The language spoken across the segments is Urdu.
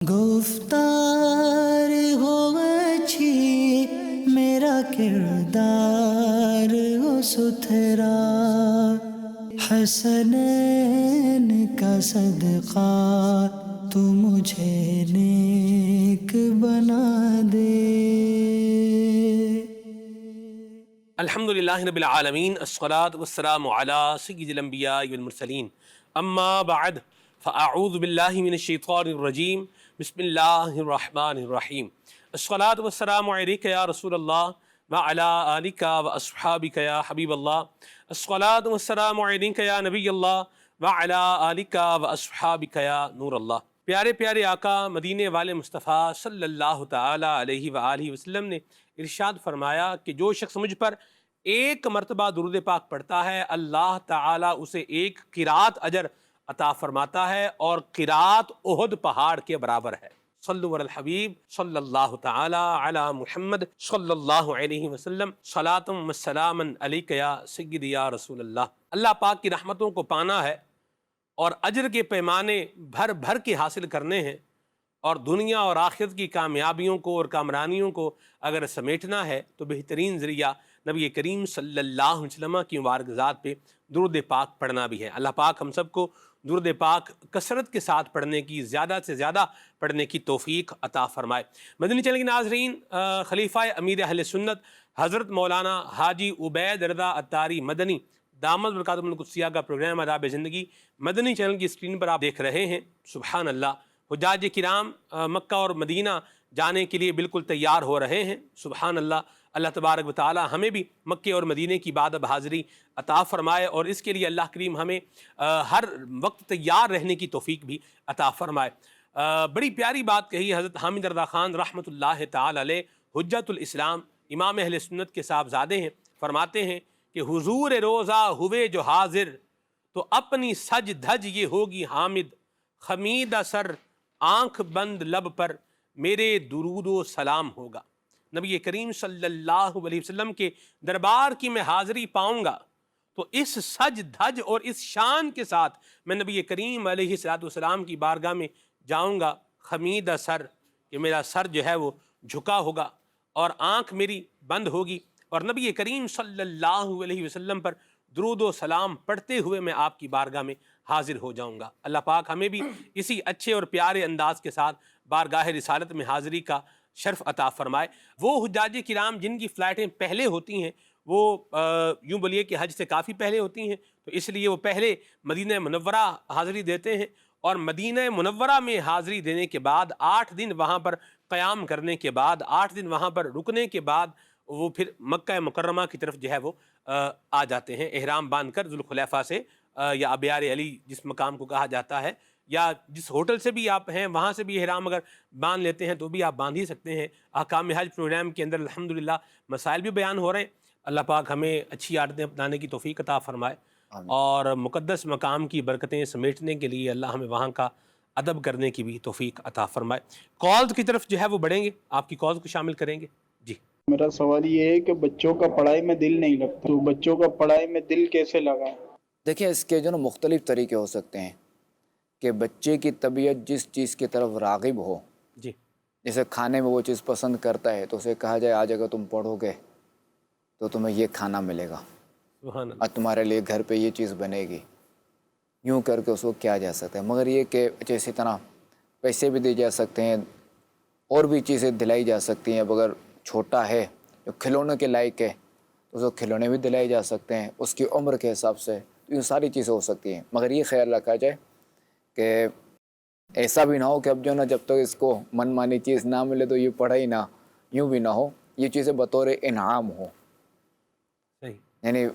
گفتار ہو اچھی میرا کردار ہو ستھرا، حسنین کا صدقہ تو مجھے نیک بنا دے۔ الحمد للہ رب العالمین، الصلاۃ والسلام علی سید الانبیاء والمرسلین، اما بعد فاعوذ باللہ من الشیطان الرجیم، بسم اللہ الرحمن الرحیم۔ الصلاۃ والسلام علیک یا رسول اللہ وعلی آلک واصحابک یا حبیب اللہ، الصلاۃ والسلام علیک یا نبی اللہ وعلی آلک واصحابک یا نور اللہ۔ پیارے پیارے آقا مدینے والے مصطفیٰ صلی اللہ تعالی علیہ وآلہ وسلم نے ارشاد فرمایا کہ جو شخص مجھ پر ایک مرتبہ درود پاک پڑھتا ہے، اللہ تعالیٰ اسے ایک قرات اجر عطا فرماتا ہے، اور قرات احد پہاڑ کے برابر ہے۔ صلو علی الحبیب صلی اللہ تعالی علی محمد صلی اللہ علیہ وسلم، صلاۃ و سلام علیک یا سیدی یا رسول اللہ۔ اللہ پاک کی رحمتوں کو پانا ہے اور اجر کے پیمانے بھر بھر کے حاصل کرنے ہیں، اور دنیا اور آخرت کی کامیابیوں کو اور کامرانیوں کو اگر سمیٹنا ہے تو بہترین ذریعہ نبی کریم صلی اللہ علیہ وسلم کی مبارک ذات پہ درود پاک پڑھنا بھی ہے۔ اللہ پاک ہم سب کو درود پاک کثرت کے ساتھ پڑھنے کی، زیادہ سے زیادہ پڑھنے کی توفیق عطا فرمائے۔ مدنی چینل کے ناظرین، خلیفہ امیر اہل سنت حضرت مولانا حاجی عبید رضا عطاری مدنی دامت برکاتہم القدسیہ کا پروگرام آداب زندگی مدنی چینل کی اسکرین پر آپ دیکھ رہے ہیں۔ سبحان اللہ، حجاج کرام مکہ اور مدینہ جانے کے لیے بالکل تیار ہو رہے ہیں۔ سبحان اللہ، اللہ تبارک و تعالی ہمیں بھی مکے اور مدینے کی بعد اب حاضری عطا فرمائے، اور اس کے لیے اللہ کریم ہمیں ہر وقت تیار رہنے کی توفیق بھی عطا فرمائے۔ بڑی پیاری بات کہی حضرت حامد رضا خان رحمۃ اللہ تعالی علیہ، حجت الاسلام، امام اہل سنت کے صاحبزادے ہیں۔ فرماتے ہیں کہ حضور روزہ ہوئے جو حاضر، تو اپنی سج دھج یہ ہوگی حامد، خمیدہ سر آنکھ بند لب پر میرے درود و سلام ہوگا۔ نبی کریم صلی اللہ علیہ وسلم کے دربار کی میں حاضری پاؤں گا تو اس سج دھج اور اس شان کے ساتھ میں نبی کریم علیہ السلام کی بارگاہ میں جاؤں گا، خمیدہ سر، کہ میرا سر جو ہے وہ جھکا ہوگا اور آنکھ میری بند ہوگی، اور نبی کریم صلی اللہ علیہ وسلم پر درود و سلام پڑھتے ہوئے میں آپ کی بارگاہ میں حاضر ہو جاؤں گا۔ اللہ پاک ہمیں بھی اسی اچھے اور پیارے انداز کے ساتھ بارگاہ رسالت میں حاضری کا شرف عطا فرمائے۔ وہ حجاج کرام جن کی فلائٹیں پہلے ہوتی ہیں، وہ یوں بولیے کہ حج سے کافی پہلے ہوتی ہیں، تو اس لیے وہ پہلے مدینہ منورہ حاضری دیتے ہیں، اور مدینہ منورہ میں حاضری دینے کے بعد 8 دن وہاں پر قیام کرنے کے بعد، 8 دن وہاں پر رکنے کے بعد وہ پھر مکہ مکرمہ کی طرف جو ہے وہ آ جاتے ہیں، احرام باندھ کر ذوالخلیفہ سے، یا ابیار علی جس مقام کو کہا جاتا ہے، یا جس ہوٹل سے بھی آپ ہیں وہاں سے بھی احرام اگر باندھ لیتے ہیں تو بھی آپ باندھ ہی سکتے ہیں۔ احکام حج پروگرام کے اندر الحمدللہ مسائل بھی بیان ہو رہے ہیں۔ اللہ پاک ہمیں اچھی عادتیں اپنانے کی توفیق عطا فرمائے، اور مقدس مقام کی برکتیں سمیٹنے کے لیے اللہ ہمیں وہاں کا ادب کرنے کی بھی توفیق عطا فرمائے۔ کالز کی طرف جو ہے وہ بڑھیں گے، آپ کی کالز کو شامل کریں گے۔ جی، میرا سوال یہ ہے کہ بچوں کا پڑھائی میں دل نہیں لگتا، تو بچوں کا پڑھائی میں دل کیسے لگائیں؟ دیکھیں، اس کے جو نا مختلف طریقے ہو سکتے ہیں کہ بچے کی طبیعت جس چیز کی طرف راغب ہو، جی، جیسے کھانے میں وہ چیز پسند کرتا ہے تو اسے کہا جائے آج اگر تم پڑھو گے تو تمہیں یہ کھانا ملے گا، سبحان اللہ، اور تمہارے لیے گھر پہ یہ چیز بنے گی، یوں کر کے اس کو کیا جا سکتا ہے۔ مگر یہ کہ اسی طرح پیسے بھی دیے جا سکتے ہیں، اور بھی چیزیں دلائی جا سکتی ہیں۔ اب اگر چھوٹا ہے جو کھلونے کے لائق ہے تو اس کو کھلونے بھی دلائے جا سکتے ہیں اس کی عمر کے حساب سے، تو یہ ساری چیزیں ہو سکتی ہیں۔ مگر یہ خیال رکھا جائے کہ ایسا بھی نہ ہو کہ اب جو نا جب تک اس کو من مانی چیز نہ ملے تو یہ پڑھے ہی نہ، یوں بھی نہ ہو، یہ چیزیں بطور انعام ہو، صحیح، یعنی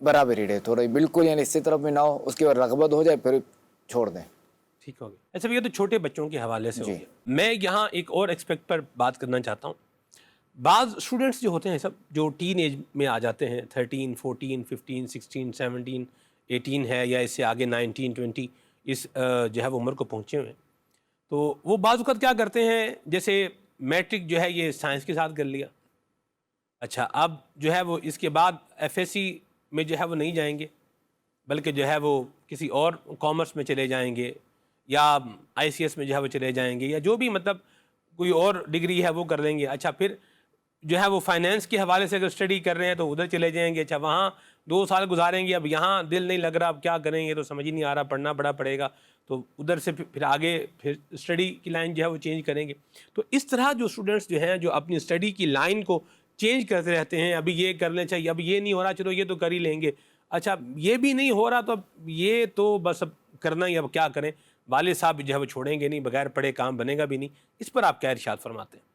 برابری رہے تھوڑا، بالکل یعنی اس طرف بھی نہ ہو، اس کی رغبت ہو جائے پھر چھوڑ دیں۔ ٹھیک ہو گیا۔ اچھا، یہ تو چھوٹے بچوں کے حوالے سے ہو جی۔ گیا۔ میں یہاں ایک اور ایکسپیکٹ پر بات کرنا چاہتا ہوں۔ بعض اسٹوڈنٹس جو ہوتے ہیں سب، جو ٹین ایج میں آ جاتے ہیں، 13، 14، 15، 16، 17، 18 ہے، یا اس سے آگے 19، 20، اس جو ہے وہ عمر کو پہنچے ہوئے ہیں، تو وہ بعض اوقات کیا کرتے ہیں، جیسے میٹرک جو ہے یہ سائنس کے ساتھ کر لیا، اچھا اب جو ہے وہ اس کے بعد ایف ایس سی میں جو ہے وہ نہیں جائیں گے، بلکہ جو ہے وہ کسی اور کامرس میں چلے جائیں گے، یا ICS میں جو ہے وہ چلے جائیں گے، یا جو بھی مطلب کوئی اور ڈگری ہے وہ کر لیں گے. اچھا پھر جو ہے وہ فائنینس کے حوالے سے اگر اسٹڈی کر رہے ہیں تو ادھر چلے جائیں گے. اچھا وہاں 2 سال گزاریں گے، اب یہاں دل نہیں لگ رہا، اب کیا کریں گے، تو سمجھ ہی نہیں آ رہا، پڑھنا بڑا پڑے گا، تو ادھر سے پھر آگے پھر اسٹڈی کی لائن جو ہے وہ چینج کریں گے. تو اس طرح جو اسٹوڈنٹس جو ہیں جو اپنی اسٹڈی کی لائن کو چینج کرتے رہتے ہیں، ابھی یہ کر لیں، چاہیے اب یہ نہیں ہو رہا، چلو یہ تو کر ہی لیں گے، اچھا یہ بھی نہیں ہو رہا تو اب یہ تو بس اب کرنا ہی، اب کیا کریں، والد صاحب جو ہے وہ چھوڑیں گے نہیں، بغیر پڑھے کام بنے گا بھی نہیں. اس پر آپ کیا ارشاد فرماتے ہیں؟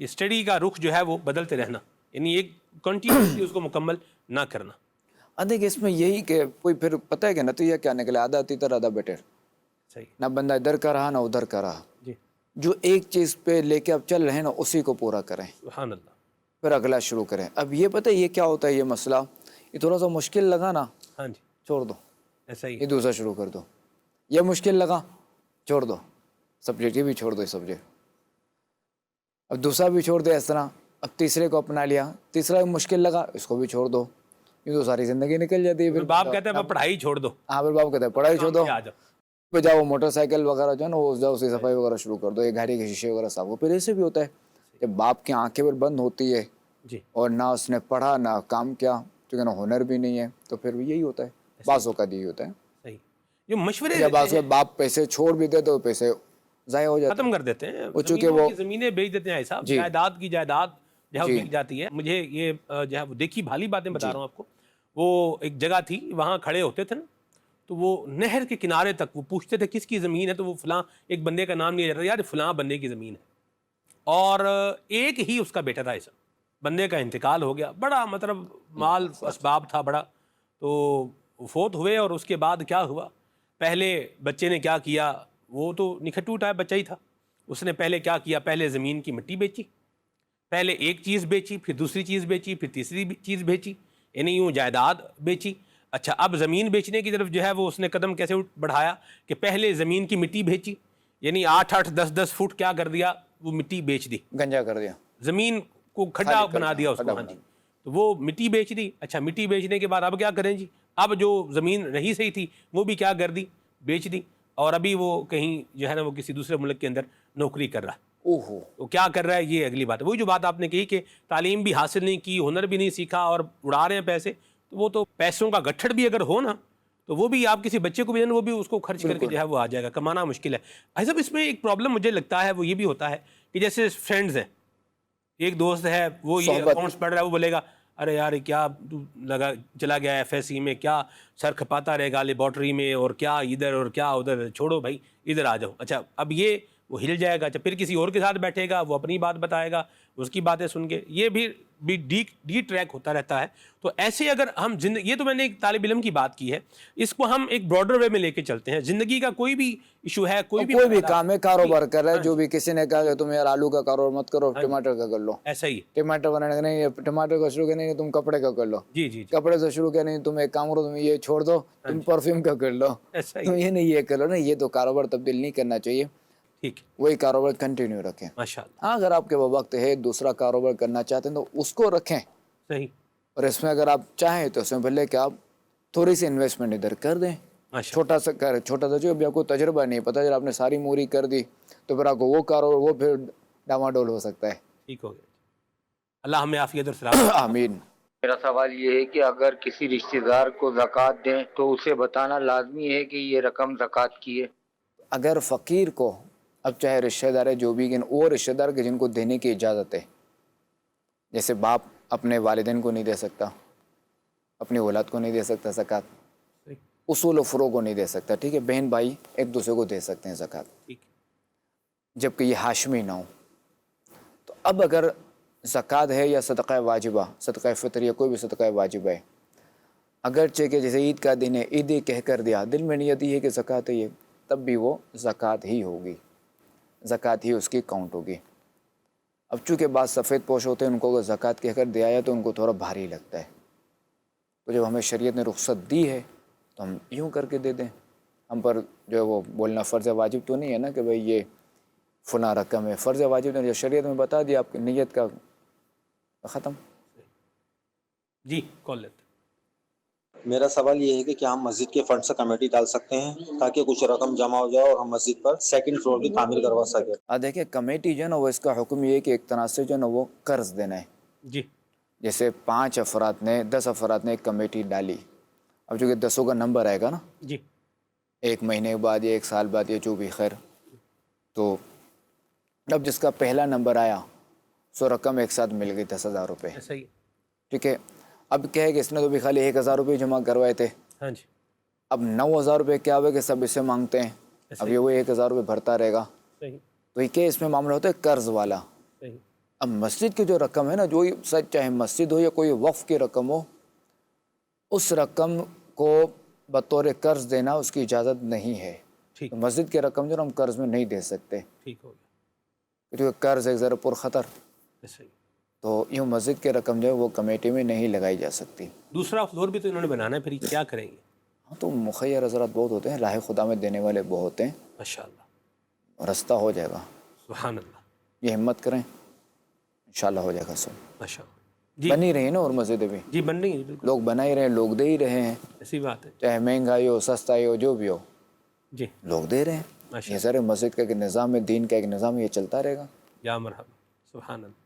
اسٹڈی کا رخ جو ہے وہ بدلتے رہنا، یعنی ایک کنٹینیوسلی اس کو مکمل نہ کرنا. دیکھیں اس میں یہی کہ کوئی پھر پتہ ہے کہ نتیجہ کیا نکلا، آدھا تیتر آدھا بیٹر. صحیح. نہ بندہ ادھر کا رہا نہ ادھر کا رہا. جی جو ایک چیز پہ لے کے اب چل رہے ہیں نا اسی کو پورا کریں، سبحان اللہ. پھر اگلا شروع کریں. اب یہ پتہ ہے یہ کیا ہوتا ہے، یہ مسئلہ یہ تھوڑا سا مشکل لگا نا، ہاں جی چھوڑ دو، ایسا ہی یہ دوسرا شروع کر دو. یہ مشکل لگا، چھوڑ دو سبجیکٹ، یہ بھی چھوڑ دو سبجیکٹ. اب دوسرا بھی چھوڑ دے اس طرح. اب تیسرے کو اپنا لیا، تیسرا مشکل لگا، اس کو بھی چھوڑ دو. یہ تو ساری زندگی نکل جاتی ہے. پھر باپ کہتے ہیں پڑھائی چھوڑ دو. ہاں پھر باپ کہتے ہیں پڑھائی چھوڑ دو، آ جاؤ. پہ جاؤ موٹر سائیکل وغیرہ جو ہے نا وہ جاؤ اسی صفائی وغیرہ شروع کر دو، یہ گاڑی کے شیشے وغیرہ صاف ہو. پھر ایسے بھی ہوتا ہے کہ باپ کی آنکھیں پر بند ہوتی ہے جی اور نہ اس نے پڑھا نہ کام کیا، کیونکہ نہ ہنر بھی نہیں ہے، تو پھر بھی یہی ہوتا ہے. بعض اوقات یہی ہوتا ہے. صحیح. جو مشورے جب بعض اوقات باپ پیسے چھوڑ بھی دے تو پیسے ضائع ہو جاتے ختم کر دیتے ہیں، وہ چونکہ زمینوں وہ کی زمینیں بیچ دیتے ہیں صاحب، جی جائیداد کی جائیداد جو ہے وہ جی بک جاتی ہے. مجھے یہ جو ہے وہ دیکھی بھالی باتیں بتا رہا ہوں آپ کو. وہ ایک جگہ تھی، وہاں کھڑے ہوتے تھے نا، تو وہ نہر کے کنارے تک وہ پوچھتے تھے کس کی زمین ہے، تو وہ فلاں ایک بندے کا نام لیا جاتا تھا، یار فلاں بندے کی زمین ہے. اور ایک ہی اس کا بیٹا تھا، ایسا بندے کا انتقال ہو گیا، بڑا مطلب مال اسباب تھا بڑا، تو فوت ہوئے. اور اس کے بعد کیا ہوا، پہلے بچے نے کیا کیا، وہ تو نکھٹو ٹائپ بچہ ہی تھا، اس نے پہلے کیا کیا، پہلے زمین کی مٹی بیچی، پہلے ایک چیز بیچی، پھر دوسری چیز بیچی، پھر تیسری چیز بیچی، یعنی یوں جائیداد بیچی. اچھا اب زمین بیچنے کی طرف جو ہے وہ اس نے قدم کیسے بڑھایا کہ پہلے زمین کی مٹی بیچی، یعنی 8-8 10-10 فٹ کیا کر دیا، وہ مٹی بیچ دی، گنجا کر دیا، زمین کو کھڈا بنا دیا اس کو. ہاں جی تو وہ مٹی بیچ دی. اچھا مٹی بیچنے کے بعد اب کیا کریں جی، اب جو زمین نہیں صحیح تھی وہ بھی کیا کر دی، بیچ دی. اور ابھی وہ کہیں جو ہے نا وہ کسی دوسرے ملک کے اندر نوکری کر رہا ہے. اوہو وہ کیا کر رہا ہے یہ اگلی بات ہے. وہی جو بات آپ نے کہی کہ تعلیم بھی حاصل نہیں کی، ہنر بھی نہیں سیکھا اور اڑا رہے ہیں پیسے، تو وہ تو پیسوں کا گٹھڑ بھی اگر ہو نا تو وہ بھی آپ کسی بچے کو بھی وہ بھی اس کو خرچ کر کے جو ہے وہ آ جائے گا، کمانا مشکل ہے. صاحب اس میں ایک پرابلم مجھے لگتا ہے وہ یہ بھی ہوتا ہے کہ جیسے فرینڈز ہیں، ایک دوست ہے وہ یہ اکاؤنٹس پڑھ رہا ہے، وہ بولے گا ارے یار کیا تو چلا گیا FSC میں، کیا سر کھپاتا رہے گا لیبارٹری میں، اور کیا ادھر اور کیا ادھر، چھوڑو بھائی ادھر آ جاؤ. اچھا اب یہ وہ ہل جائے گا. اچھا پھر کسی اور کے ساتھ بیٹھے گا، وہ اپنی بات بتائے گا، اس کی باتیں سن کے یہ بھی ڈی ٹریک ہوتا رہتا ہے. تو ایسے اگر ہم یہ تو میں نے ایک طالب علم کی بات کی ہے، اس کو ہم ایک براڈر وے میں لے کے چلتے ہیں. زندگی کا کوئی بھی ایشو ہے، کوئی بھی کام ہے، کاروبار کر رہا ہے، جو بھی کسی نے کہا کہ تم یار آلو کا کاروبار مت کرو، ٹماٹر کا کر لو، ایسا ہی ٹماٹر بنانے کا نہیں، ٹماٹر کا شروع کرنے تم کپڑے کا کر لو، جی جی کپڑے سے شروع کرنے تم ایک کام کرو، تم یہ چھوڑ دو، تم پرفیوم کا کر لو، ایسا تم ہی یہ نہیں یہ کر لو. نا یہ تو کاروبار تبدیل نہیں کرنا چاہیے، ٹھیک وہی کاروبار کنٹینیو رکھیں. ماشاء اللہ ہاں اگر آپ کے وقت ہے دوسرا کاروبار کرنا چاہتے ہیں تو اس کو رکھیں، صحیح اور اس میں اگر آپ چاہیں تو اس میں بھلے کہ آپ تھوڑی سی انویسٹمنٹ ادھر کر دیں، ماشاء چھوٹا سا جو ابھی آپ کو تجربہ نہیں پتا، جب آپ نے ساری موری کر دی تو پھر آپ کو وہ کاروبار وہ پھر ڈاماڈول ہو سکتا ہے. ٹھیک ہو گیا. اللہ ہمیں عافیت اور سلامت. آمین. میرا سوال یہ ہے کہ اگر کسی رشتہ دار کو زکوٰۃ دیں تو اسے بتانا لازمی ہے کہ یہ رقم زکوٰۃ کی ہے؟ اگر فقیر کو، اب چاہے رشتہ دار ہے جو بھی، وہ رشتہ دار کے جن کو دینے کی اجازت ہے، جیسے باپ اپنے والدین کو نہیں دے سکتا، اپنی اولاد کو نہیں دے سکتا زکوٰۃ، اصول و فروع کو نہیں دے سکتا، ٹھیک ہے، بہن بھائی ایک دوسرے کو دے سکتے ہیں زکوٰۃ، ٹھیک جبکہ یہ ہاشمی نہ ہو. تو اب اگر زکوٰۃ ہے یا صدقہ واجبہ، صدقہ فطر یا کوئی بھی صدقہ واجبہ ہے، اگرچہ کہ جیسے عید کا دن ہے، عید کہہ کر دیا، دل میں نیت یہ ہے کہ زکوٰۃ ہے یہ، تب بھی وہ زکوٰۃ ہی ہوگی، زکوٰۃ ہی اس کی کاؤنٹ ہوگی. اب چونکہ بعض سفید پوش ہوتے ہیں، ان کو اگر زکوٰۃ کہہ کر دیا ہے تو ان کو تھوڑا بھاری لگتا ہے. تو جب ہمیں شریعت نے رخصت دی ہے تو ہم یوں کر کے دے دیں. ہم پر جو ہے وہ بولنا فرض واجب تو نہیں ہے نا کہ بھئی یہ فلاں رقم ہے، فرض واجب نے جو شریعت میں بتا دیا آپ کی نیت کا ختم. جی کال لیتے. میرا سوال یہ ہے کہ کیا ہم مسجد کے فنڈ سے کمیٹی ڈال سکتے ہیں تاکہ کچھ رقم جمع ہو جائے اور ہم مسجد پر سیکنڈ فلور کی تعمیر کروا سکیں؟ دیکھیں کمیٹی جو ہے نا وہ اس کا حکم یہ ہے کہ ایک طرح سے جو ہے نا وہ قرض دینا ہے. جی جیسے 5 افراد نے 10 افراد نے ایک کمیٹی ڈالی, اب چونکہ 10 کا نمبر آئے گا نا, جی 1 مہینے بعد یا 1 سال بعد یا جو بھی خیر, تو اب جس کا پہلا نمبر آیا سو رقم ایک ساتھ مل گئی 10,000 روپے. ایسا ہی. ٹھیک ہے, اب کیا ہے کہ اس نے تو بھی خالی 1,000 روپے جمع کروائے تھے, ہاں جی اب 9,000 روپے کیا ہوئے کہ سب اسے مانگتے ہیں, اب یہ وہ 1,000 روپے بھرتا رہے گا. صحیح تو یہ کیا اس میں معاملہ ہوتا ہے قرض والا. صحیح. اب مسجد کی جو رقم ہے نا, جو سچ چاہے مسجد ہو یا کوئی وقف کی رقم ہو, اس رقم کو بطور قرض دینا اس کی اجازت نہیں ہے. ٹھیک مسجد کی رقم جو ہم قرض میں نہیں دے سکتے, ٹھیک ہو گیا. کیونکہ قرض ایک ذرا پرخطر, ایسا ہی. تو یوں مسجد کی رقم جو ہے وہ کمیٹی میں نہیں لگائی جا سکتی. دوسرا فلور بھی تو انہوں نے بنانا ہے, پھر یہ کیا کریں گے؟ ہاں تو مخیر حضرات بہت ہوتے ہیں, راہ خدا میں دینے والے بہت ہیں, ماشاء اللہ رستہ ہو جائے گا. سبحان اللہ. یہ ہمت کریں, انشاءاللہ ہو جائے گا سب. ماشاء اللہ. جی بن ہی رہی ہیں نا, اور مسجدیں بھی جی بن رہی ہیں بالکل. لوگ بنا ہی رہے ہیں, لوگ دے ہی رہے ہیں, ایسی بات ہے. چاہے مہنگائی ہو سستائی ہو جو بھی ہو, جی لوگ دے رہے ہیں. ماشاء یہ سارے مسجد کا ایک نظام ہے, دین کا ایک نظام ہے, یہ چلتا رہے گا. یا مرحبا. سبحان اللہ.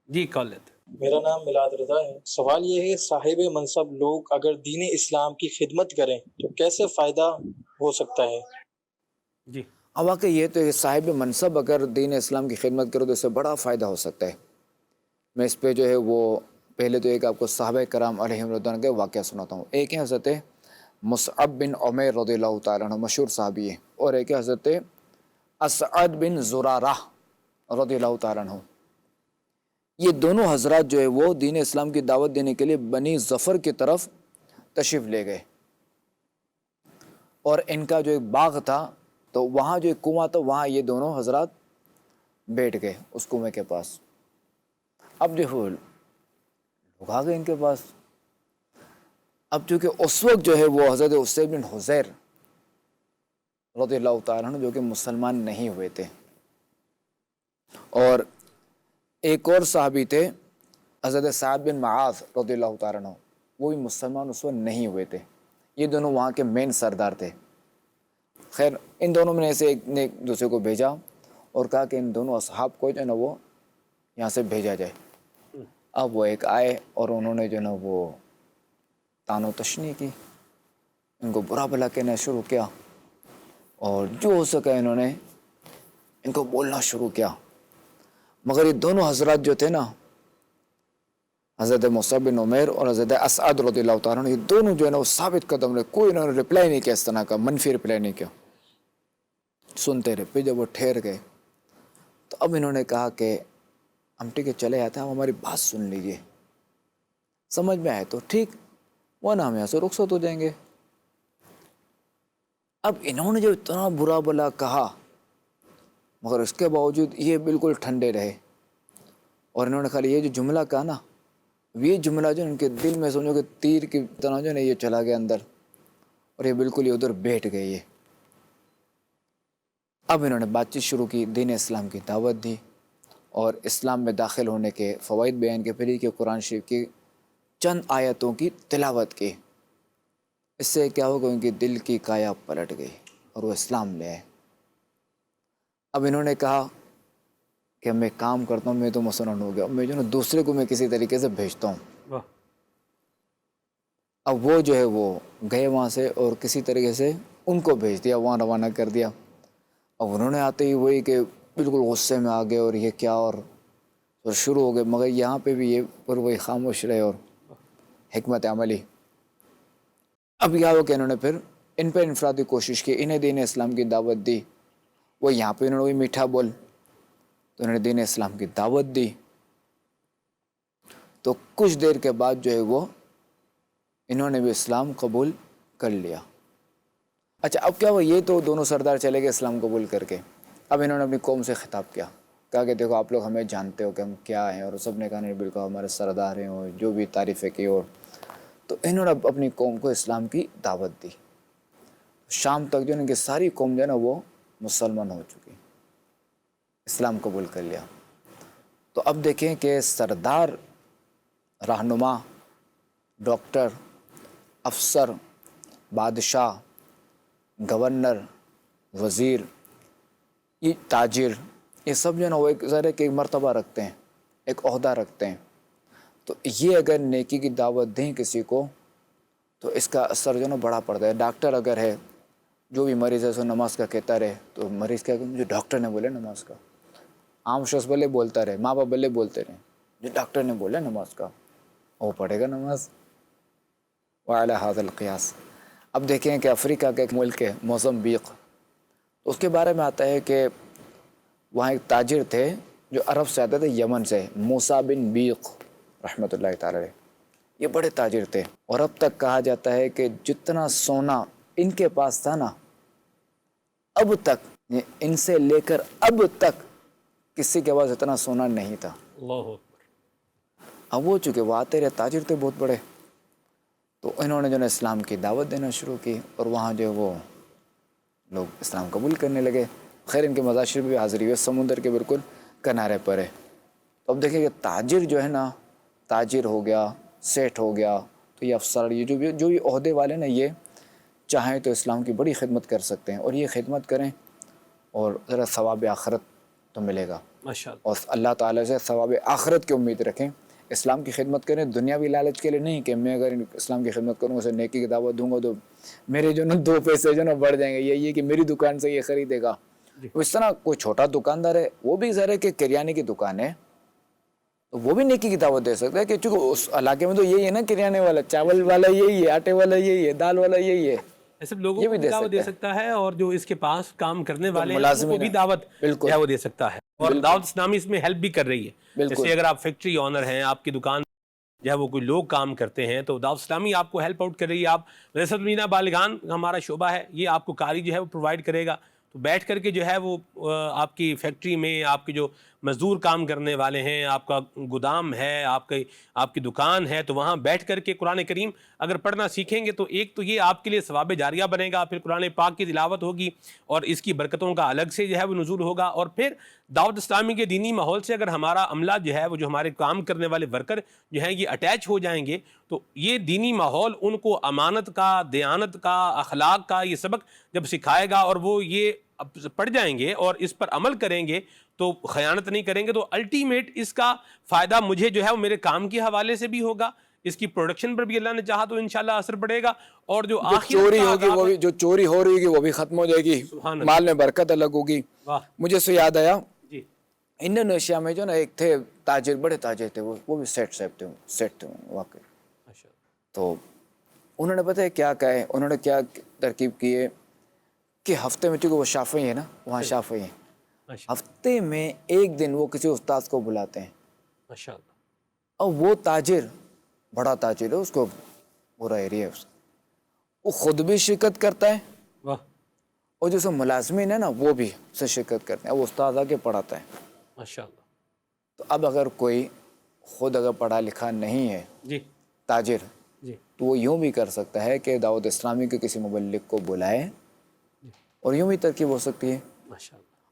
جی کال لیتے ہیں. میرا نام میلاد رضا ہے. سوال یہ ہے صاحب منصب لوگ اگر دین اسلام کی خدمت کریں تو کیسے فائدہ ہو سکتا ہے؟ جی اب واقعی یہ تو صاحب منصب اگر دین اسلام کی خدمت کرو تو اس سے بڑا فائدہ ہو سکتا ہے. میں اس پہ جو ہے وہ پہلے تو ایک آپ کو صحابہ کرام علیہم رضوان کا واقعہ سناتا ہوں. ایک ہے حضرت مصعب بن عمیر رضی اللہ تعالیٰ عنہ, مشہور صحابی ہے, اور ایک ہے حضرت اسعد بن زرارہ رضی اللہ تعالیٰ عنہ. یہ دونوں حضرات جو ہے وہ دین اسلام کی دعوت دینے کے لیے بنی ظفر کی طرف تشریف لے گئے, اور ان کا جو ایک باغ تھا تو وہاں جو ایک کنواں تھا وہاں یہ دونوں حضرات بیٹھ گئے اس کنویں کے پاس. اب جو لوگ آ گئے ان کے پاس. اب چونکہ اس وقت جو ہے وہ حضرت اسید بن حضیر رضی اللہ تعالیٰ عنہ جو کہ مسلمان نہیں ہوئے تھے, اور ایک اور صحابی تھے حضرت سعد بن معاذ رضی اللہ تعالیٰ عنہ, وہ بھی مسلمان اس وقت نہیں ہوئے تھے. یہ دونوں وہاں کے مین سردار تھے. خیر ان دونوں میں سے ایک نے ایک دوسرے کو بھیجا اور کہا کہ ان دونوں اصحاب کو جو ہے نا وہ یہاں سے بھیجا جائے. اب وہ ایک آئے اور انہوں نے جو ہے نا وہ تان و تشنی کی, ان کو برا بھلا کہنا شروع کیا, اور جو ہو سکا انہوں نے ان کو بولنا شروع کیا. مگر یہ دونوں حضرات جو تھے نا, حضرت مصعب بن عمیر اور حضرت اسعد رضی اللہ تعالیٰ عنہ, یہ دونوں جو ہے نا وہ ثابت قدم رہے, کوئی انہوں نے رپلائی نہیں کیا, اس طرح کا منفی رپلائی نہیں کیا, سنتے رہے. پھر جب وہ ٹھہر گئے تو اب انہوں نے کہا کہ ہم ٹھیک ہے چلے آتے ہیں, آپ ہماری بات سن لیجئے, سمجھ میں آئے تو ٹھیک, ورنہ ہم یہاں سے رخصت ہو جائیں گے. اب انہوں نے جو اتنا برا بلا کہا مگر اس کے باوجود یہ بالکل ٹھنڈے رہے, اور انہوں نے خالی یہ جو جملہ کہا نا, یہ جملہ جو ان کے دل میں سمجھو کہ تیر کی طرح جو ہے یہ چلا گیا اندر, اور یہ بالکل یہ ادھر بیٹھ گئے. یہ اب انہوں نے بات چیت شروع کی, دین اسلام کی دعوت دی, اور اسلام میں داخل ہونے کے فوائد بیان کے, پھر کہ قرآن شریف کی چند آیتوں کی تلاوت کی. اس سے کیا ہوگا, ان کی دل کی کایا پلٹ گئی اور وہ اسلام لے آئے. اب انہوں نے کہا کہ میں کام کرتا ہوں, میں تو مسلمان ہو گیا, میں جو نا دوسرے کو میں کسی طریقے سے بھیجتا ہوں. اب وہ جو ہے وہ گئے وہاں سے اور کسی طریقے سے ان کو بھیج دیا, وہاں روانہ کر دیا. اب انہوں نے آتے ہی وہی کہ بالکل غصے میں آ گئے, اور یہ کیا, اور شروع ہو گئے. مگر یہاں پہ بھی یہ پر وہی خاموش رہے اور حکمت عملی. اب کیا ہو کہ انہوں نے پھر ان پہ انفرادی کوشش کی, انہیں دین اسلام کی دعوت دی. وہ یہاں پہ انہوں نے میٹھا بول, تو انہوں نے دین اسلام کی دعوت دی. تو کچھ دیر کے بعد جو ہے وہ انہوں نے بھی اسلام قبول کر لیا. اچھا اب کیا ہوا, یہ تو دونوں سردار چلے گئے اسلام قبول کر کے. اب انہوں نے اپنی قوم سے خطاب کیا, کہا کہ دیکھو آپ لوگ ہمیں جانتے ہو کہ ہم کیا ہیں, اور سب نے کہا نہیں بالکل ہمارے سردار ہیں, اور جو بھی تعریفیں کی. اور تو انہوں نے اپنی قوم کو اسلام کی دعوت دی. شام تک جو ان کی ساری قوم جو ہے نا وہ مسلمان ہو چکی, اسلام قبول کر لیا. تو اب دیکھیں کہ سردار, رہنما, ڈاکٹر افسر، بادشاہ، گورنر، وزیر، یہ تاجر، یہ سب جو ہے نا وہ ایک ذرا ایک مرتبہ رکھتے ہیں، ایک عہدہ رکھتے ہیں. تو یہ اگر نیکی کی دعوت دیں کسی کو تو اس کا اثر جو ہے نا بڑا پڑتا ہے. ڈاکٹر اگر ہے، جو بھی مریض ہے سو نماز کا کہتا رہے تو مریض کیا کہ جو ڈاکٹر نے بولے نماز کا، عام شخص بھلے بولتا رہے، ماں باپ بھلے بولتے رہے، جو ڈاکٹر نے بولا نماز کا وہ پڑھے گا نماز. وعلی ھذا القیاس. اب دیکھیں کہ افریقہ کا ایک ملک ہے موزمبیق، اس کے بارے میں آتا ہے کہ وہاں ایک تاجر تھے جو عرب سے آتے تھے، یمن سے، موسیٰ بن بیق رحمۃ اللہ تعالی علیہ. یہ بڑے تاجر تھے اور اب تک کہا جاتا ہے کہ جتنا سونا ان کے پاس تھا نا، اب تک ان سے لے کر اب تک کسی کے پاس اتنا سونا نہیں تھا. اللہ اکبر. اب وہ چونکہ وہ آتے رہے تاجر تھے بہت بڑے، تو انہوں نے جو ہے اسلام کی دعوت دینا شروع کی اور وہاں جو وہ لوگ اسلام قبول کرنے لگے. خیر ان کے مزار شریف بھی حاضری ہوئے، سمندر کے بالکل کنارے پر ہے. تو اب دیکھیں کہ تاجر جو ہے نا، تاجر ہو گیا، سیٹ ہو گیا، تو یہ افسر، یہ جو بھی عہدے والے نا، یہ چاہیں تو اسلام کی بڑی خدمت کر سکتے ہیں، اور یہ خدمت کریں اور ذرا ثواب آخرت تو ملے گا. ماشاءاللہ. اور اللہ تعالیٰ سے ثواب آخرت کی امید رکھیں. اسلام کی خدمت کریں دنیاوی لالچ کے لیے نہیں کہ میں اگر اسلام کی خدمت کروں، اسے نیکی کی دعوت دوں گا تو میرے جو نا 2 پیسے جو نا بڑھ جائیں گے، یہ کہ میری دکان سے یہ خریدے گا. اس طرح کوئی چھوٹا دکاندار ہے، وہ بھی ظاہر ہے کہ کریانے کی دکان ہے تو وہ بھی نیکی کی دعوت دے سکتا ہے، کہ چونکہ اس علاقے میں تو یہی ہے نا، کریانے والا، چاول والا یہی ہے، آٹے والا یہی ہے، دال والا یہی ہے. ایسے لوگوں کو بھی دعوت دے سکتا ہے، اور جو اس کے پاس کام کرنے والے ہیں ان ملازمین کو بھی دعوت جو ہے وہ دے سکتا ہے. اور دعوت اسلامی اس میں ہیلپ بھی کر رہی ہے. جیسے اگر آپ فیکٹری آنر ہیں، آپ کی دکان جو ہے وہ کوئی لوگ کام کرتے ہیں، تو دعوت اسلامی آپ کو ہیلپ آؤٹ کر رہی ہے. آپ مدرسۃ المدینہ بالغان ہمارا شعبہ ہے، یہ آپ کو قاری جو ہے وہ پرووائڈ کرے گا. تو بیٹھ کر کے جو ہے وہ آپ کی فیکٹری میں آپ کے جو مزدور کام کرنے والے ہیں، آپ کا گودام ہے، آپ کی دکان ہے، تو وہاں بیٹھ کر کے قرآن کریم اگر پڑھنا سیکھیں گے تو ایک تو یہ آپ کے لیے ثواب جاریہ بنے گا، پھر قرآن پاک کی تلاوت ہوگی اور اس کی برکتوں کا الگ سے جو ہے وہ نزول ہوگا. اور پھر دعوت اسلامی کے دینی ماحول سے اگر ہمارا عملہ جو ہے وہ جو ہمارے کام کرنے والے ورکر جو ہیں یہ اٹیچ ہو جائیں گے، تو یہ دینی ماحول ان کو امانت کا، دیانت کا، اخلاق کا یہ سبق جب سکھائے گا اور وہ یہ پڑھ جائیں گے اور اس پر عمل کریں گے تو خیانت نہیں کریں گے، تو الٹیمیٹ اس کا فائدہ مجھے جو ہے وہ میرے کام کے حوالے سے بھی ہوگا، اس کی پروڈکشن پر بھی اللہ نے چاہا تو انشاءاللہ اثر پڑے گا، اور جو چوری ہوگی وہ بھی، جو چوری ہو رہی ہوگی وہ بھی ختم ہو جائے گی، مال میں برکت الگ ہوگی. مجھے سے یاد آیا انڈونیشیا میں جو نا ایک تھے تاجر، بڑے تاجر تھے، وہ بھی سیٹ تھے واقعی. تو انہوں نے پتہ ہے کیا کہا ہے، انہوں نے کیا ترکیب کی ہے کہ ہفتے میں، چونکہ وہ شافعی ہیں نا، وہاں شافعی ہیں، ہفتے میں ایک دن وہ کسی استاد کو بلاتے ہیں. اور وہ تاجر بڑا تاجر ہے، اس کو پورا ایریا ہے، وہ خود بھی شرکت کرتا ہے اور جو سب ملازمین ہیں نا وہ بھی سے شرکت کرتے ہیں. وہ استاد آ کے پڑھاتا ہے. ماشاءاللہ. تو اب اگر کوئی خود اگر پڑھا لکھا نہیں ہے تاجر، تو وہ یوں بھی کر سکتا ہے کہ دعوت اسلامی کے کسی مبلغ کو بلائے اور یوں بھی ترکیب ہو سکتی ہے.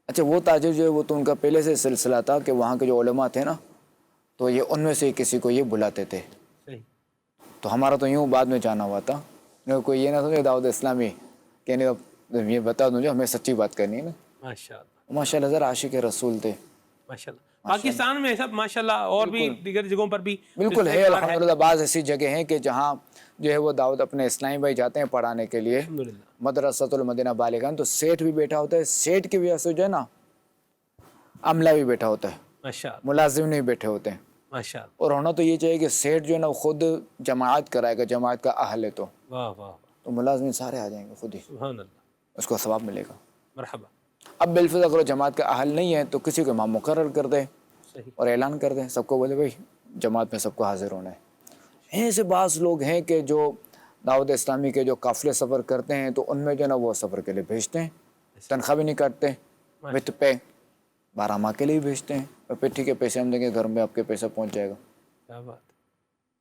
اچھا وہ تاجر جو ہے وہ تو ان کا پہلے سے سلسلہ تھا کہ وہاں کے جو علماء تھے نا، تو یہ ان میں سے کسی کو یہ بلاتے تھے. تو ہمارا تو یوں بعد میں جانا ہوا تھا، کوئی یہ نہ سمجھے دعوت اسلامی کہنے کا، یہ بتا دوں جو ہمیں سچی بات کرنی ہے نا. ماشاء اللہ ذرا عاشق رسول تھے. ماشاءاللہ پاکستان میں سب ماشاءاللہ اور بھی دیگر جگہوں پر بھی بالکل ہے الحمدللہ. بعض ایسی جگہ ہیں کہ جہاں جو ہے وہ دعوت اپنے اسلامی بھائی جاتے ہیں پڑھانے کے لیے، مدرسۃ المدینہ بالغان، تو سیٹ بھی بیٹھا ہوتا ہے، سیٹ کی وجہ سے جو ہے نا عملہ بھی بیٹھا ہوتا ہے، ملازم نہیں بیٹھے ہوتے ہیں. اور ہونا تو یہ چاہیے کہ سیٹ جو ہے نا خود جماعت کرائے گا، جماعت کا اہل ہے تو ملازمین سارے آ جائیں گے خود ہی، اس کو ثواب ملے گا. مرحبا. اب بالفعل اگر جماعت کا اہل نہیں ہے تو کسی کو امام مقرر کر دیں اور اعلان کر دیں، سب کو بولے بھائی جماعت میں سب کو حاضر ہونا ہے. ایسے بعض لوگ ہیں کہ جو دعوت اسلامی کے جو قافلے سفر کرتے ہیں تو ان میں جو ہے نا وہ سفر کے لیے بھیجتے ہیں، تنخواہ بھی نہیں کاٹتے، وت پہ 12 ماہ کے لیے بھیجتے ہیں، اور پھر ٹھیک ہے پیسے ہم دیں گے، گھر میں آپ کے پیسہ پہنچ جائے گا. کیا بات.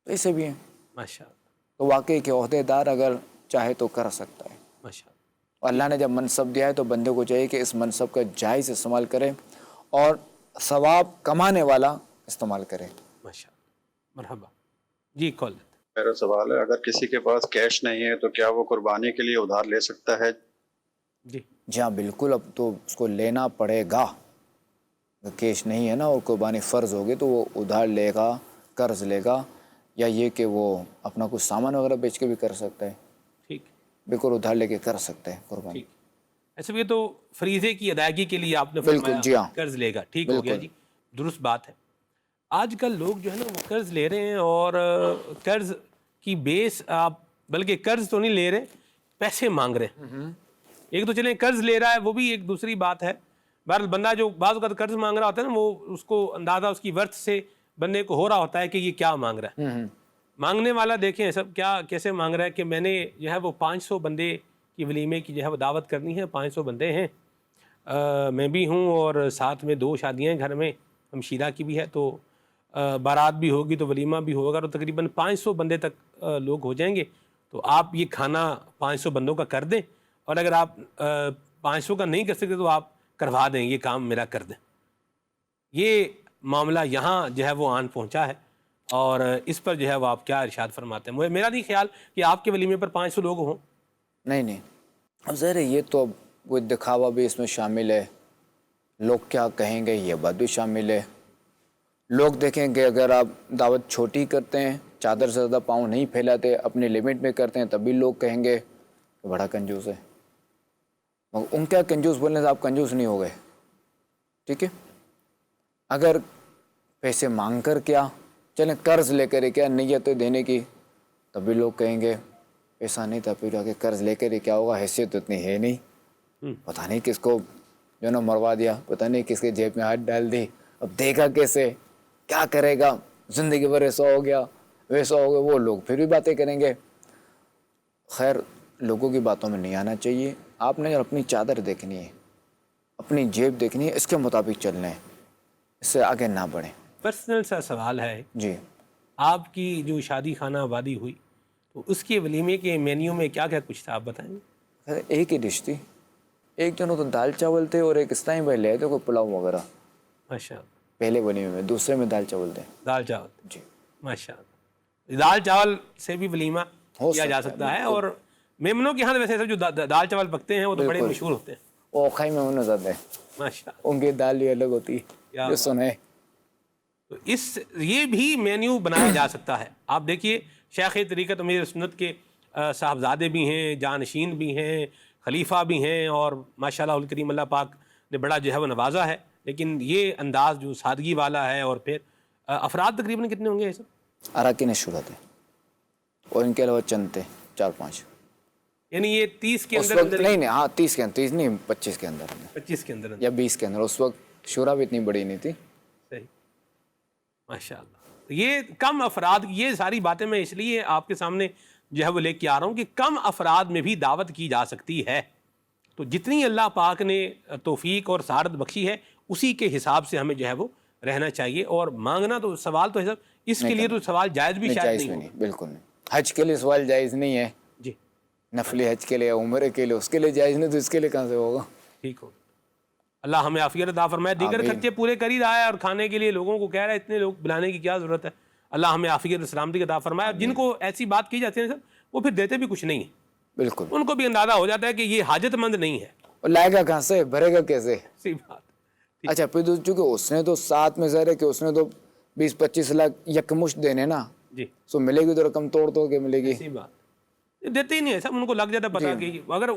تو ایسے بھی ہیں. ماشاءاللہ. تو واقعی کہ عہدے دار اگر چاہے تو کر سکتا ہے. ماشاءاللہ. اور اللہ نے جب منصب دیا ہے تو بندے کو چاہیے کہ اس منصب کا جائز استعمال کرے اور ثواب کمانے والا استعمال کرے. ماشاءاللہ. مرحبا. جی کال. میرا سوال ہے، اگر کسی کے پاس کیش نہیں ہے تو کیا وہ قربانی کے لیے ادھار لے سکتا ہے؟ جی جی ہاں بالکل، اب تو اس کو لینا پڑے گا، کیش نہیں ہے نا اور قربانی فرض ہوگی تو وہ ادھار لے گا، قرض لے گا، یا یہ کہ وہ اپنا کچھ سامان وغیرہ بیچ کے بھی کر سکتا ہے، ٹھیک بالکل ادھار لے کے کر سکتے ہیں قربانی۔ ٹھیک، ایسے بھی تو فریضے کی ادائیگی کے لیے آپ نے بالکل، فرمایا جی ہاں، قرض لے گا، ٹھیک ہو گیا بالکل۔ جی، درست بات ہے۔ آج کل لوگ جو ہے نا وہ قرض لے رہے ہیں، اور قرض کی بیس آپ بلکہ قرض تو نہیں لے رہے، پیسے مانگ رہے ہیں۔ ایک تو چلیں قرض لے رہا ہے وہ بھی ایک دوسری بات ہے، بہرحال بندہ جو بعض اوقات قرض مانگ رہا ہوتا ہے نا، وہ اس کو اندازہ اس کی ورث سے بندے کو ہو رہا ہوتا ہے کہ یہ کیا مانگ رہا ہے۔ مانگنے والا دیکھیں سب کیا کیسے مانگ رہا ہے کہ میں نے جو ہے وہ 500 بندے کی ولیمے کی جو ہے وہ دعوت کرنی ہے، 500 بندے ہیں، میں بھی ہوں اور ساتھ میں 2 شادیاں ہیں گھر میں، ہمشیرہ کی بھی ہے، تو بارات بھی ہوگی تو ولیمہ بھی ہوگا، تو تقریباً 500 بندے تک لوگ ہو جائیں گے، تو آپ یہ کھانا 500 بندوں کا کر دیں، اور اگر آپ 500 کا نہیں کر سکتے تو آپ کروا دیں، یہ کام میرا کر دیں۔ یہ معاملہ یہاں جو ہے وہ آن پہنچا ہے، اور اس پر جو ہے وہ آپ کیا ارشاد فرماتے ہیں؟ میرا نہیں خیال کہ آپ کے ولیمے پر 500 لوگ ہوں۔ نہیں، اب ظاہر ہے یہ تو وہ دکھاوا بھی اس میں شامل ہے، لوگ کیا کہیں گے یہ بات بھی شامل ہے۔ لوگ دیکھیں کہ اگر آپ دعوت چھوٹی کرتے ہیں، چادر سے زیادہ پاؤں نہیں پھیلاتے، اپنے لمٹ میں کرتے ہیں، تب بھی لوگ کہیں گے کہ بڑا کنجوس ہے، مگر ان کا کنجوس بولنے سے آپ کنجوس نہیں ہو گئے، ٹھیک ہے؟ اگر پیسے مانگ کر کیا، چلیں قرض لے کر کیا نیت دینے کی، تب بھی لوگ کہیں گے پیسہ نہیں تھا، پھر آگے قرض لے کر کیا ہوگا، حیثیت تو اتنی ہے نہیں، پتہ نہیں کس کو جو نا مروا دیا، پتہ نہیں کس کے جیب میں ہاتھ ڈال دی، اب دیکھا کیسے، کیا کرے گا، زندگی بھر ایسا ہو گیا ویسا ہو گیا، وہ لوگ پھر بھی باتیں کریں گے۔ خیر لوگوں کی باتوں میں نہیں آنا چاہیے، آپ نے اپنی چادر دیکھنی ہے، اپنی جیب دیکھنی ہے، اس کے مطابق چلنا ہے، اس سے آگے نہ بڑھیں۔ پرسنل سا سوال ہے، جی، آپ کی جو شادی خانہ آبادی ہوئی تو اس کے ولیمے کے مینیو میں کیا کیا کچھ تھا، آپ بتائیں گے؟ خیر ایک ہی ڈش تھی، ایک جنوں تو دال چاول تھے اور ایک اس طرح بھائی لے تھے کوئی پلاؤ وغیرہ، ماشاء اللہ، پہلے ولیمے میں، دوسرے میں دال چاول تھے۔ دال چاول، جی، ماشاء اللہ، دال چاول سے بھی ولیمہ ہو کیا جا سکتا ہے، سکتا ہے، بالکل۔ اور میمنوں کے ہاں ویسے سب جو دال چاول پکتے ہیں وہ تو بڑے بالکل۔ مشہور ہوتے ہیں، اوکھائی میں انہوں زیادہ ہے، ماشاء اللہ۔ ان کی دال ہی الگ ہوتی کیا ہے، جو بات۔ سنے۔ تو یہ بھی مینیو بنایا جا سکتا ہے۔ آپ دیکھیے شیخ طریقت امیر سنت کے صاحبزادے بھی ہیں، جانشین بھی ہیں، خلیفہ بھی ہیں، اور ماشاءاللہ الکریم اللہ پاک نے بڑا جو ہے وہ نوازا ہے، لیکن یہ انداز جو سادگی والا ہے، اور پھر افراد تقریباً کتنے ہوں گے یہ سب؟ اراکین شورا تھے اور ان کے علاوہ چند تھے 4-5، یعنی یہ 30 کے اس اندر وقت نہیں، ہاں 30 کے اندر، 30 نہیں 25 کے اندر 25 کے اندر یا 20 کے اندر، اس وقت شورا بھی اتنی بڑی نہیں تھی۔ صحیح، ماشاء اللہ۔ یہ کم افراد، یہ ساری باتیں میں اس لیے آپ کے سامنے جو ہے وہ لے کے آ رہا ہوں کہ کم افراد میں بھی دعوت کی جا سکتی ہے، تو جتنی اللہ پاک نے توفیق اور سعادت بخشی ہے اسی کے حساب سے ہمیں جو ہے وہ رہنا چاہیے، اور مانگنا تو سوال تو ہے سب، اس کے لیے تو سوال جائز بھی شاید جائز نہیں بھی ہوگا۔ نہیں، بالکل نہیں، حج کے لیے سوال جائز نہیں ہے، جی نفلی حج کے لیے، عمرے کے لیے، اس کے لیے جائز نہیں تو اس کے لیے کہاں سے ہوگا؟ ٹھیک ہو، اللہ ہمیں عافیت عطا فرمائے۔ دیگر آمین۔ خرچے پورے کر ہی رہا ہے، اور کھانے کے لیے لوگوں کو کہہ رہا ہے اتنے لوگ بلانے کی کیا ضرورت ہے، اللہ ہمیں عافیت اور سلامتی عطا فرمائے۔ اور جن کو ایسی بات کی جاتی ہے سر، وہ پھر دیتے بھی کچھ نہیں ہیں، بالکل، ان کو بھی اندازہ ہو جاتا ہے کہ یہ حاجت مند نہیں ہے۔ اور لائے گا کہاں سے، بھرے گا کیسے؟ سی بات۔ اچھا پھر چونکہ اس نے تو ساتھ میں ظاہر ہے کہ اس نے تو 20-25 لاکھ یکمشت دینے نا، جی سو ملے گی تو رقم توڑ کے ملے گی۔ سی بات، دیتے ہی نہیں ہے سب، ان کو لگ جاتا ہے پتا کہ اگر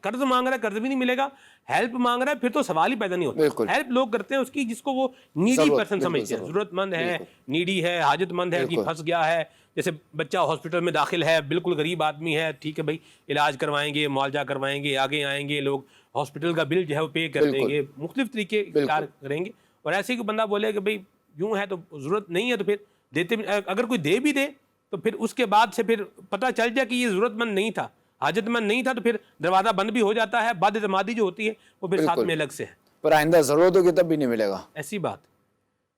قرض مانگ رہا ہے قرض بھی نہیں ملے گا، ہیلپ مانگ رہا ہے پھر تو سوال ہی پیدا نہیں ہوتا۔ بالکل، ہیلپ لوگ کرتے ہیں اس کی جس کو وہ نیڈی پرسن سمجھتے ہیں، ضرورت مند ہے، نیڈی ہے، حاجت مند ہے، کہ پھنس گیا ہے، جیسے بچہ ہاسپٹل میں داخل ہے، بالکل غریب آدمی ہے، ٹھیک ہے بھائی علاج کروائیں گے، معالجہ کروائیں گے، آگے آئیں گے لوگ، ہاسپٹل کا بل جو ہے وہ پے کر دیں گے، مختلف طریقے اختیار کریں گے، اور ایسے کہ بندہ بولے کہ بھائی یوں ہے تو ضرورت نہیں ہے، تو پھر دیتے، اگر کوئی دے بھی دے تو پھر اس کے بعد سے پھر پتہ چل جائے کہ یہ ضرورت مند نہیں تھا، حاجت مند نہیں تھا، تو پھر دروازہ بند بھی ہو جاتا ہے، بد اعتمادی جو ہوتی ہے وہ پھر ساتھ میں الگ سے ہے، پر آئندہ ضرورت ہوگی تب بھی نہیں ملے گا۔ ایسی بات۔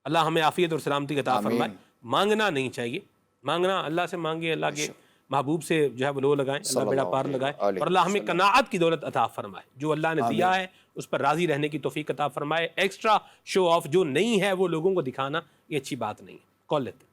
اللہ ہمیں عافیت اور سلامتی عطا فرمائے۔ مانگنا نہیں چاہیے، مانگنا اللہ سے مانگے، اللہ کے محبوب سے جو ہے وہ لو لگائیں، اللہ بیڑا پار لگائے، اور اللہ ہمیں قناعت کی دولت عطا فرمائے، جو اللہ نے دیا ہے اس پر راضی رہنے کی توفیق عطا فرمائے۔ ایکسٹرا شو آف جو نہیں ہے وہ لوگوں کو دکھانا، یہ اچھی بات نہیں ہے۔ کال لیتے ہیں۔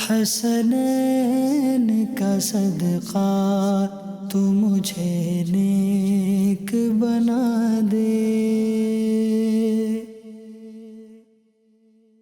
حسنین کا صدقہ تو مجھے نیک بنا دے.